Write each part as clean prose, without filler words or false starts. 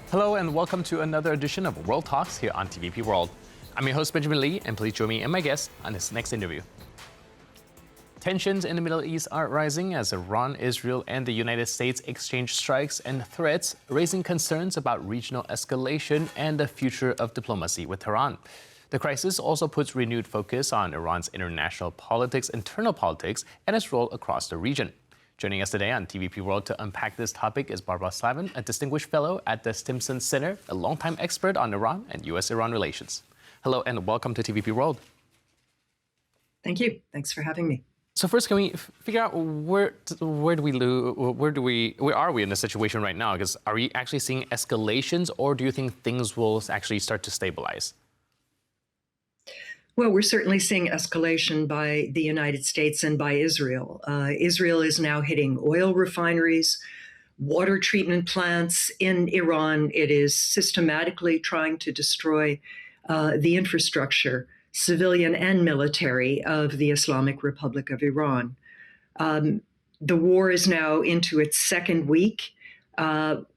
Hello and welcome to another edition of World Talks here on TVP World. I'm your host Benjamin Lee, and please join me and my guest on this next interview. Tensions in the Middle East are rising as Iran, Israel, and the United States exchange strikes and threats, raising concerns about regional escalation and the future of diplomacy with Tehran. The crisis also puts renewed focus on Iran's international politics, internal politics, and its role across the region. Joining us today on TVP World to unpack this topic is Barbara Slavin, a distinguished fellow at the Stimson Center, a longtime expert on Iran and U.S.-Iran relations. Hello and welcome to TVP World. Thank you. Thanks for having me. So first, can we figure out where are we in the situation right now? Because are we actually seeing escalations, or do you think things will actually start to stabilize? Well, we're certainly seeing escalation by the United States and by Israel. Israel is now hitting oil refineries, water treatment plants. In Iran, it is systematically trying to destroy the infrastructure, civilian and military, of the Islamic Republic of Iran. The war is now into its second week.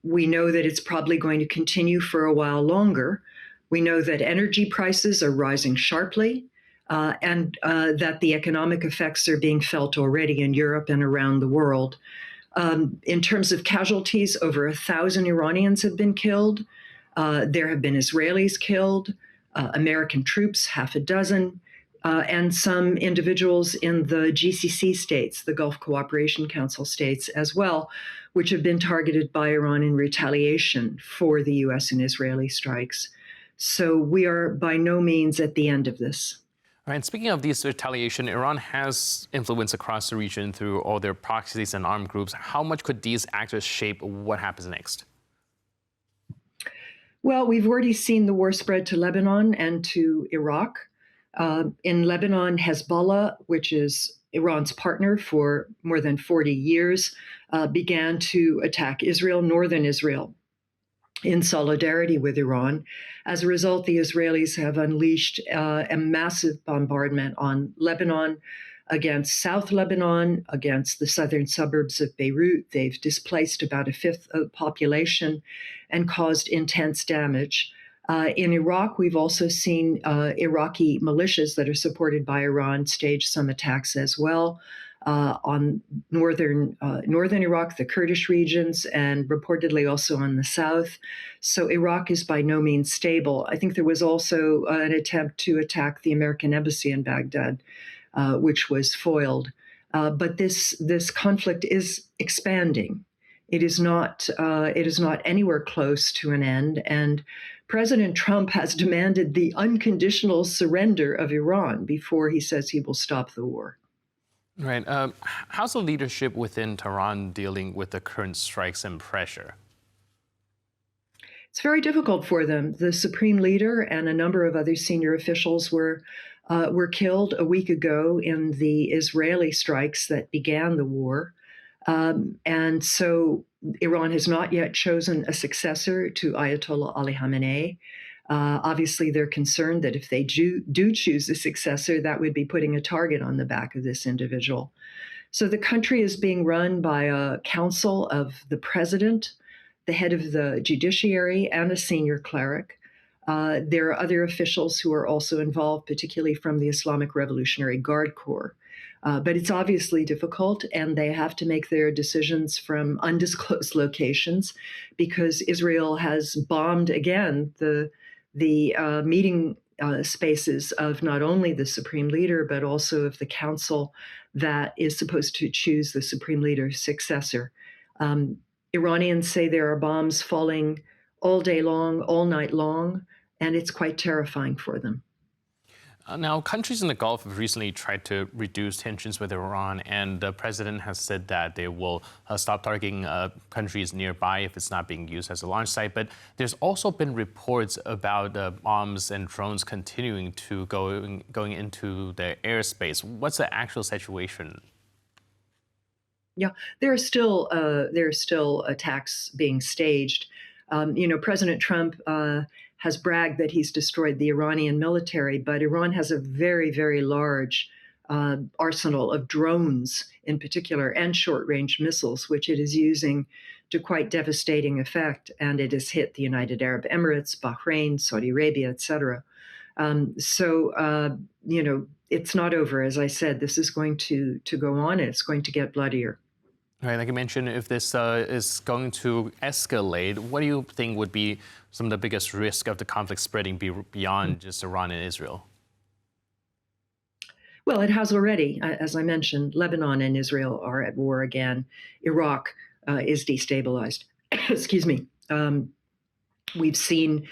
We know that it's probably going to continue for a while longer. We know that energy prices are rising sharply, and that the economic effects are being felt already in Europe and around the world. In terms of casualties, over 1,000 Iranians have been killed. There have been Israelis killed, American troops, half a dozen, and some individuals in the GCC states, the Gulf Cooperation Council states as well, which have been targeted by Iran in retaliation for the U.S. and Israeli strikes. So we are by no means at the end of this. All right, and speaking of this retaliation, Iran has influence across the region through all their proxies and armed groups. How much could these actors shape what happens next? Well, we've already seen the war spread to Lebanon and to Iraq. In Lebanon, Hezbollah, which is Iran's partner for more than 40 years, began to attack Israel, northern Israel, in solidarity with Iran. As a result, the Israelis have unleashed a massive bombardment on Lebanon, against South Lebanon, against the southern suburbs of Beirut. They've displaced about a fifth of the population and caused intense damage. In Iraq, we've also seen Iraqi militias that are supported by Iran stage some attacks as well. On northern Iraq, the Kurdish regions, and reportedly also on the south. So Iraq is by no means stable. I think there was also an attempt to attack the American embassy in Baghdad, which was foiled. But this conflict is expanding. It is not anywhere close to an end. And President Trump has demanded the unconditional surrender of Iran before he says he will stop the war. Right. How's the leadership within Tehran dealing with the current strikes and pressure? It's very difficult for them. The supreme leader and a number of other senior officials were killed a week ago in the Israeli strikes that began the war. And so Iran has not yet chosen a successor to Ayatollah Ali Khamenei. Obviously, they're concerned that if they do choose a successor, that would be putting a target on the back of this individual. So the country is being run by a council of the president, the head of the judiciary, and a senior cleric. There are other officials who are also involved, particularly from the Islamic Revolutionary Guard Corps. But it's obviously difficult, and they have to make their decisions from undisclosed locations because Israel has bombed again the meeting spaces of not only the supreme leader, but also of the council that is supposed to choose the supreme leader's successor. Iranians say there are bombs falling all day long, all night long, and it's quite terrifying for them. Now, countries in the Gulf have recently tried to reduce tensions with Iran, and the president has said that they will stop targeting countries nearby if it's not being used as a launch site. But there's also been reports about bombs and drones continuing to going into the airspace. What's the actual situation? Yeah, there are still attacks being staged. President Trump has bragged that he's destroyed the Iranian military, but Iran has a very, very large arsenal of drones in particular and short-range missiles, which it is using to quite devastating effect, and it has hit the United Arab Emirates, Bahrain, Saudi Arabia, etc. It's not over. As I said, this is going to go on, and it's going to get bloodier. Right, like you mentioned, if this is going to escalate, what do you think would be some of the biggest risk of the conflict spreading beyond just Iran and Israel? Well, it has already. As I mentioned, Lebanon and Israel are at war again. Iraq is destabilized. Excuse me. We've seen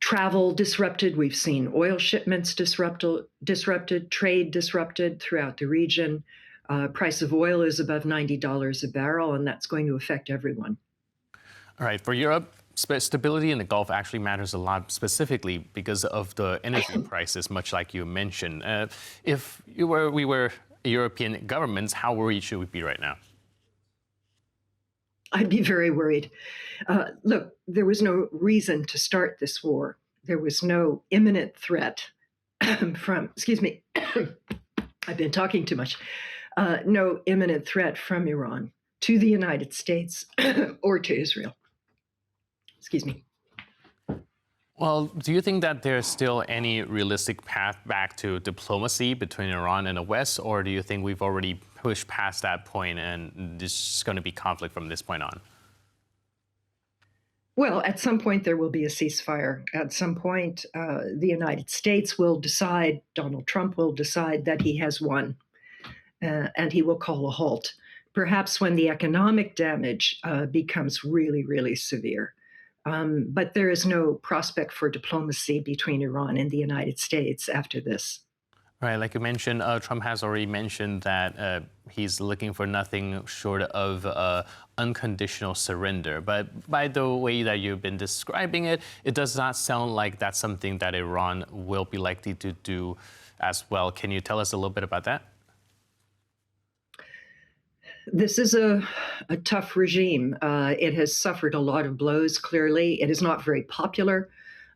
travel disrupted. We've seen oil shipments disrupted, trade disrupted throughout the region. Price of oil is above $90 a barrel, and that's going to affect everyone. All right, for Europe, stability in the Gulf actually matters a lot, specifically because of the energy prices, much like you mentioned. If we were European governments, how worried should we be right now? I'd be very worried. Look, there was no reason to start this war. There was no imminent threat from, excuse me, I've been talking too much. No imminent threat from Iran to the United States or to Israel. Excuse me. Well, do you think that there's still any realistic path back to diplomacy between Iran and the West, or do you think we've already pushed past that point and there's going to be conflict from this point on? Well, at some point there will be a ceasefire. At some point, the United States will decide, Donald Trump will decide that he has won, and he will call a halt. Perhaps when the economic damage becomes really, really severe. But there is no prospect for diplomacy between Iran and the United States after this. Right, like you mentioned, Trump has already mentioned that he's looking for nothing short of unconditional surrender. But by the way that you've been describing it, it does not sound like that's something that Iran will be likely to do as well. Can you tell us a little bit about that? This is a tough regime. It has suffered a lot of blows, clearly. It is not very popular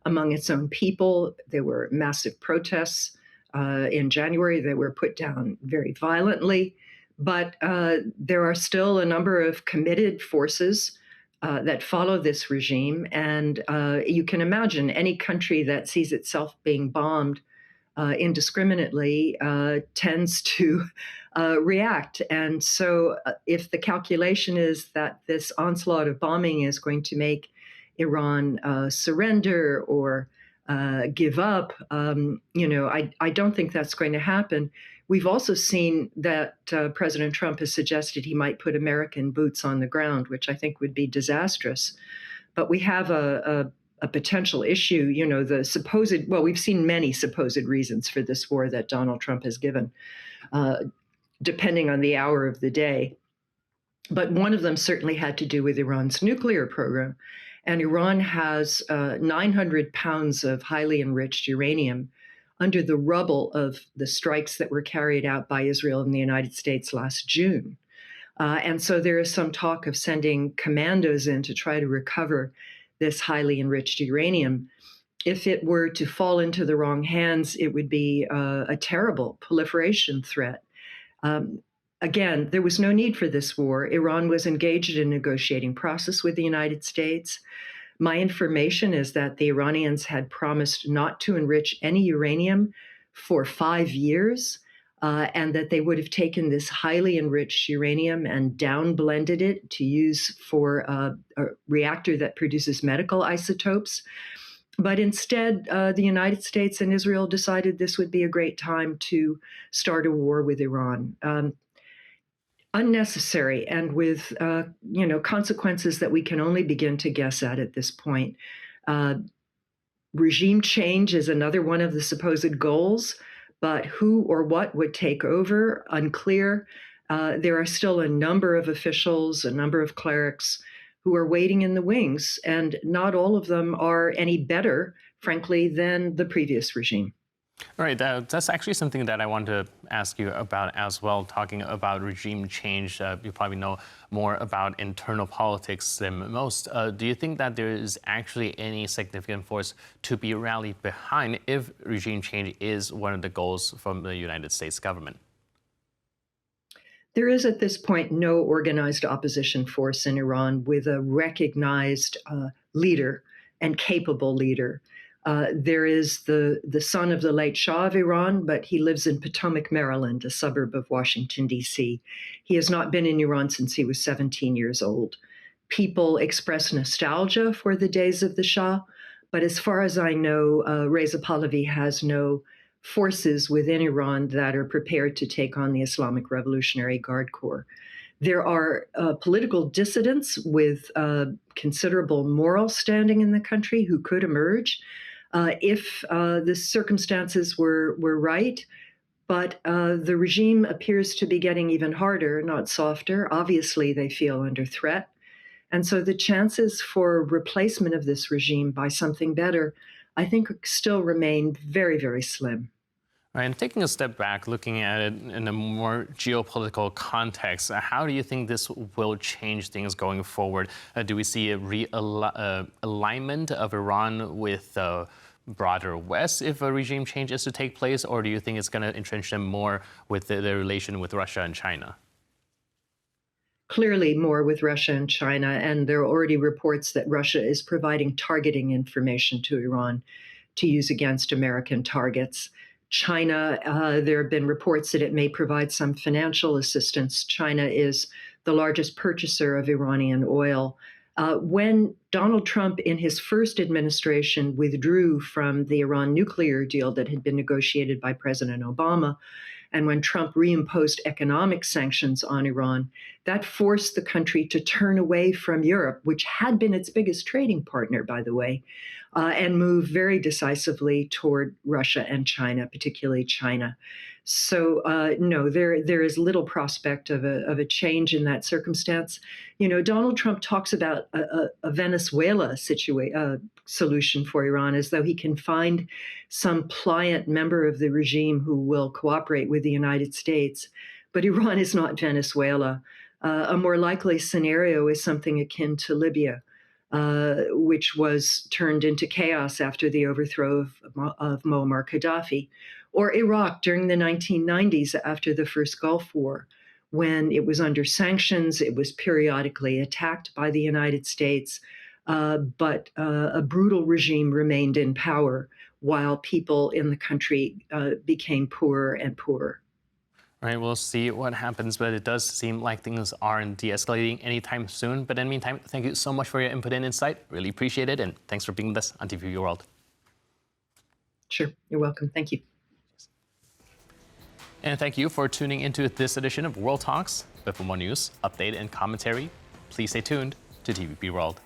among its own people. There were massive protests in January. They were put down very violently. But there are still a number of committed forces that follow this regime. And you can imagine any country that sees itself being bombed indiscriminately tends to react. And so if the calculation is that this onslaught of bombing is going to make Iran surrender or give up, I don't think that's going to happen. We've also seen that President Trump has suggested he might put American boots on the ground, which I think would be disastrous. But we have a potential issue, we've seen many supposed reasons for this war that Donald Trump has given, depending on the hour of the day. But one of them certainly had to do with Iran's nuclear program. And Iran has 900 pounds of highly enriched uranium under the rubble of the strikes that were carried out by Israel and the United States last June. And so there is some talk of sending commandos in to try to recover this highly enriched uranium. If it were to fall into the wrong hands, it would be a terrible proliferation threat. Again, there was no need for this war. Iran was engaged in a negotiating process with the United States. My information is that the Iranians had promised not to enrich any uranium for 5 years, and that they would have taken this highly enriched uranium and downblended it to use for a reactor that produces medical isotopes. But instead, the United States and Israel decided this would be a great time to start a war with Iran. Unnecessary and with consequences that we can only begin to guess at this point. Regime change is another one of the supposed goals, but who or what would take over, unclear. There are still a number of officials, a number of clerics who are waiting in the wings, and not all of them are any better, frankly, than the previous regime. All right, that's actually something that I want to ask you about as well, talking about regime change. You probably know more about internal politics than most. Do you think that there is actually any significant force to be rallied behind if regime change is one of the goals from the United States government? There is at this point no organized opposition force in Iran with a recognized leader and capable leader. There is the son of the late Shah of Iran, but he lives in Potomac, Maryland, a suburb of Washington, D.C. He has not been in Iran since he was 17 years old. People express nostalgia for the days of the Shah, but as far as I know, Reza Pahlavi has no forces within Iran that are prepared to take on the Islamic Revolutionary Guard Corps. There are political dissidents with considerable moral standing in the country who could emerge if the circumstances were right. But the regime appears to be getting even harder, not softer. Obviously, they feel under threat. And so the chances for replacement of this regime by something better, I think, still remain very, very slim. Right, and taking a step back, looking at it in a more geopolitical context, how do you think this will change things going forward? Do we see a realignment of Iran with the broader West if a regime change is to take place, or do you think it's going to entrench them more with the relation with Russia and China? Clearly more with Russia and China, and there are already reports that Russia is providing targeting information to Iran to use against American targets. China, there have been reports that it may provide some financial assistance. China is the largest purchaser of Iranian oil. When Donald Trump, in his first administration, withdrew from the Iran nuclear deal that had been negotiated by President Obama, and when Trump reimposed economic sanctions on Iran, that forced the country to turn away from Europe, which had been its biggest trading partner, by the way, and move very decisively toward Russia and China, particularly China. So no, there is little prospect of a change in that circumstance. You know, Donald Trump talks about a Venezuela solution for Iran as though he can find some pliant member of the regime who will cooperate with the United States. But Iran is not Venezuela. A more likely scenario is something akin to Libya, which was turned into chaos after the overthrow of Muammar Gaddafi, or Iraq during the 1990s after the first Gulf War, when it was under sanctions, it was periodically attacked by the United States, but a brutal regime remained in power while people in the country became poorer and poorer. All right, we'll see what happens, but it does seem like things aren't de-escalating anytime soon. But in the meantime, thank you so much for your input and insight. Really appreciate it, and thanks for being with us on TVP World. Sure, you're welcome. Thank you. And thank you for tuning into this edition of World Talks. But for more news, update, and commentary, please stay tuned to TVP World.